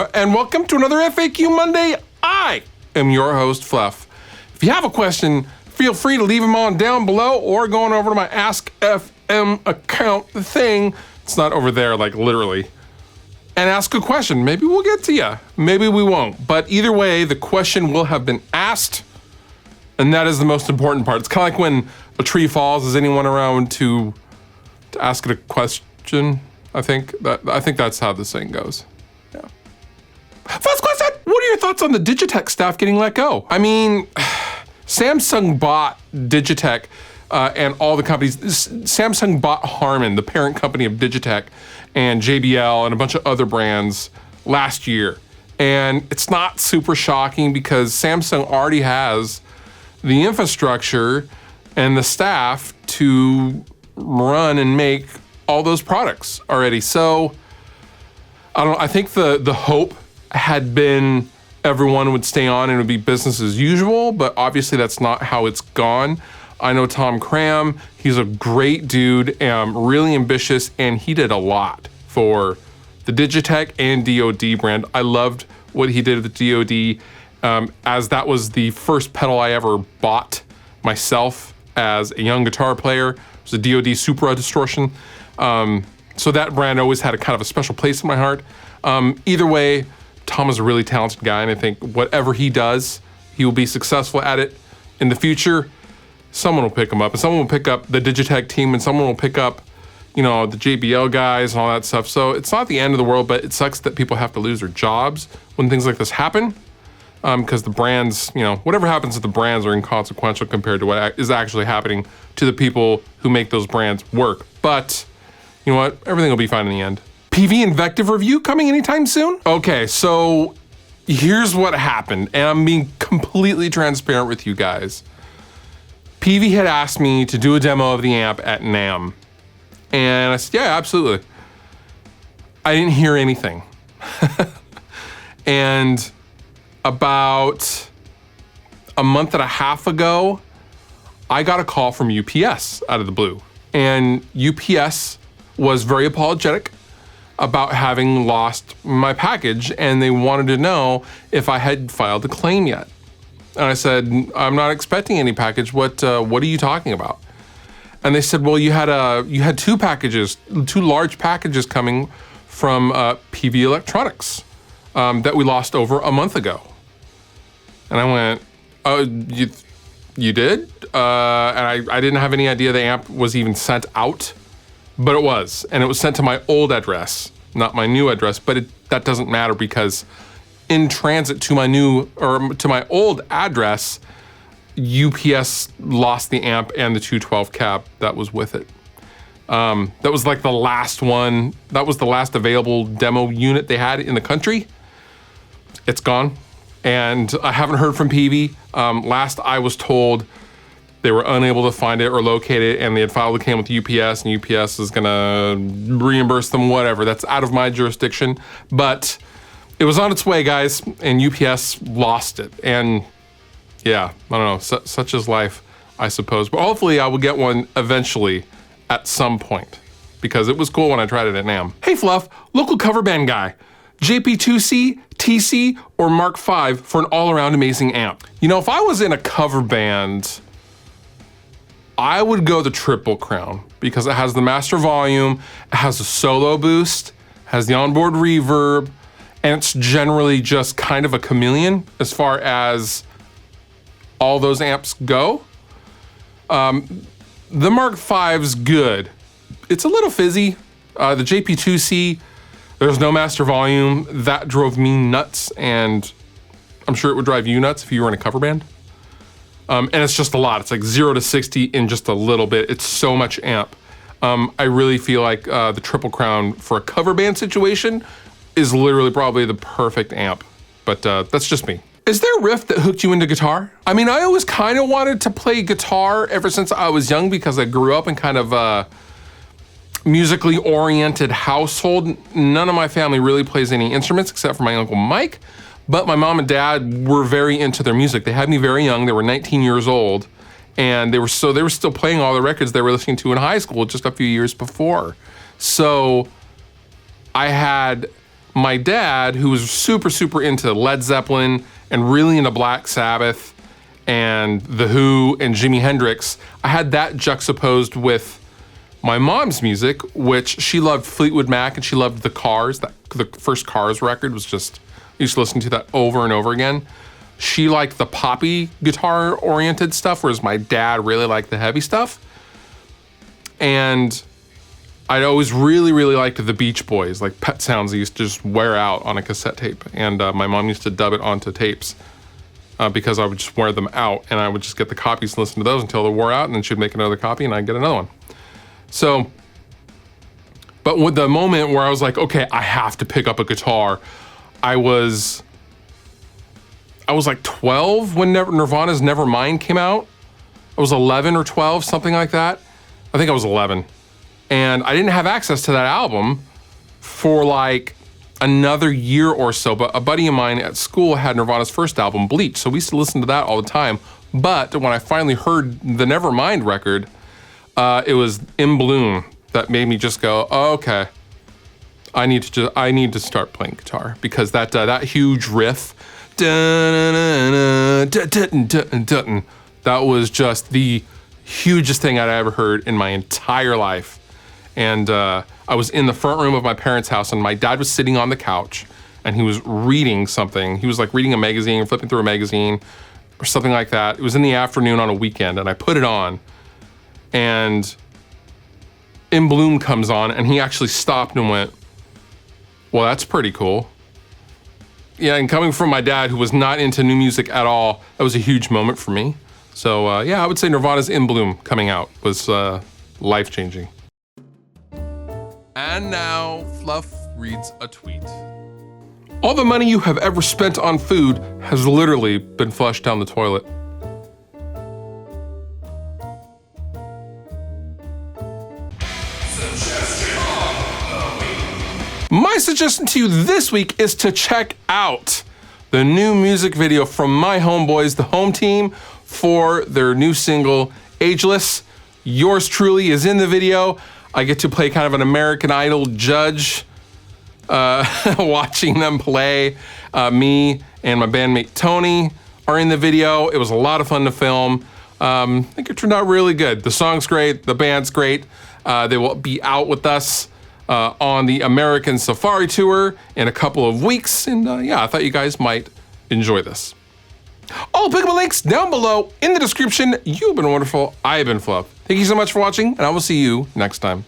Hello, and welcome to another FAQ Monday. I am your host, Fluff. If you have a question, feel free to leave them on down below or going over to my Ask FM account thing. It's not over there, like literally. And ask a question. Maybe we'll get to you. Maybe we won't. But either way, the question will have been asked, and that is the most important part. It's kind of like when a tree falls. Is anyone around to ask it a question? I think that's how this thing goes. Yeah. First question. What are your thoughts on the Digitech staff getting let go? I mean, Samsung bought Digitech and all the companies. Samsung bought Harman, the parent company of Digitech, and JBL and a bunch of other brands last year. And it's not super shocking because Samsung already has the infrastructure and the staff to run and make all those products already. So I think the hope had been everyone would stay on and it would be business as usual, but obviously that's not how it's gone. I know Tom Cram, he's a great dude, really ambitious, and he did a lot for the Digitech and DoD brand. I loved what he did at the DoD, as that was the first pedal I ever bought myself as a young guitar player. It was a DoD Supra distortion. So that brand always had a kind of a special place in my heart. Either way, Tom is a really talented guy, and I think whatever he does, he will be successful at it in the future. Someone will pick him up, and someone will pick up the Digitech team, and someone will pick up, the JBL guys and all that stuff. So it's not the end of the world, but it sucks that people have to lose their jobs when things like this happen, because the brands, whatever happens to the brands are inconsequential compared to what is actually happening to the people who make those brands work. But you know what? Everything will be fine in the end. Peavey Invective review coming anytime soon? Okay, so here's what happened, and I'm being completely transparent with you guys. Peavey had asked me to do a demo of the amp at NAMM, and I said, yeah, absolutely. I didn't hear anything. And about a month and a half ago, I got a call from UPS out of the blue, and UPS was very apologetic about having lost my package, and they wanted to know if I had filed a claim yet. And I said, I'm not expecting any package. What are you talking about? And they said, well, you had two large packages coming from Peavey Electronics that we lost over a month ago. And I went, oh, you did? And I didn't have any idea the amp was even sent out. But it was, and it was sent to my old address, not my new address, but that doesn't matter because in transit to my old address, UPS lost the amp and the 212 cab that was with it. That was like the last one, that was the last available demo unit they had in the country. It's gone, and I haven't heard from Peavey. Last I was told, they were unable to find it or locate it, and they had filed a claim with UPS, and UPS is gonna reimburse them, whatever. That's out of my jurisdiction. But it was on its way, guys, and UPS lost it. And yeah, I don't know, such is life, I suppose. But hopefully I will get one eventually at some point, because it was cool when I tried it at NAMM. Hey Fluff, local cover band guy. JP2C, TC, or Mark V for an all-around amazing amp. If I was in a cover band, I would go the Triple Crown because it has the master volume, it has a solo boost, has the onboard reverb, and it's generally just kind of a chameleon as far as all those amps go. The Mark V's good. It's a little fizzy. The JP2C, there's no master volume. That drove me nuts, and I'm sure it would drive you nuts if you were in a cover band. And it's just a lot. It's like 0 to 60 in just a little bit. It's so much amp. I really feel like the Triple Crown for a cover band situation is literally probably the perfect amp. But that's just me. Is there a riff that hooked you into guitar? I mean, I always kind of wanted to play guitar ever since I was young because I grew up in kind of a musically oriented household. None of my family really plays any instruments except for my Uncle Mike. But my mom and dad were very into their music. They had me very young. They were 19 years old, and they were still playing all the records they were listening to in high school just a few years before. So I had my dad, who was super, super into Led Zeppelin and really into Black Sabbath and The Who and Jimi Hendrix, I had that juxtaposed with my mom's music, which she loved Fleetwood Mac and she loved the Cars. The first Cars record was just, I used to listen to that over and over again. She liked the poppy guitar-oriented stuff, whereas my dad really liked the heavy stuff. And I'd always really, really liked the Beach Boys, like Pet Sounds. They used to just wear out on a cassette tape. And my mom used to dub it onto tapes because I would just wear them out and I would just get the copies and listen to those until they wore out, and then she'd make another copy and I'd get another one. So, but with the moment where I was like, okay, I have to pick up a guitar, I was like 12 when Nirvana's Nevermind came out. I was 11 or 12, something like that. I think I was 11. And I didn't have access to that album for like another year or so, but a buddy of mine at school had Nirvana's first album, Bleach, so we used to listen to that all the time. But when I finally heard the Nevermind record, it was In Bloom that made me just go, oh, okay, I need to start playing guitar, because that huge riff, that was just the hugest thing I'd ever heard in my entire life. And I was in the front room of my parents' house, and my dad was sitting on the couch, and he was reading something. He was like reading a magazine, flipping through a magazine, or something like that. It was in the afternoon on a weekend, and I put it on, and In Bloom comes on, and he actually stopped and went, well, that's pretty cool. Yeah, and coming from my dad, who was not into new music at all, that was a huge moment for me. So yeah, I would say Nirvana's In Bloom coming out was life-changing. And now, Fluff reads a tweet. All the money you have ever spent on food has literally been flushed down the toilet. My suggestion to you this week is to check out the new music video from my homeboys, the Home Team, for their new single, Ageless. Yours truly is in the video. I get to play kind of an American Idol judge, watching them play. Me and my bandmate Tony are in the video. It was a lot of fun to film. I think it turned out really good. The song's great, the band's great. They will be out with us on the American Safari Tour in a couple of weeks. And yeah, I thought you guys might enjoy this. All applicable links down below in the description. You've been wonderful. I have been Fluff. Thank you so much for watching, and I will see you next time.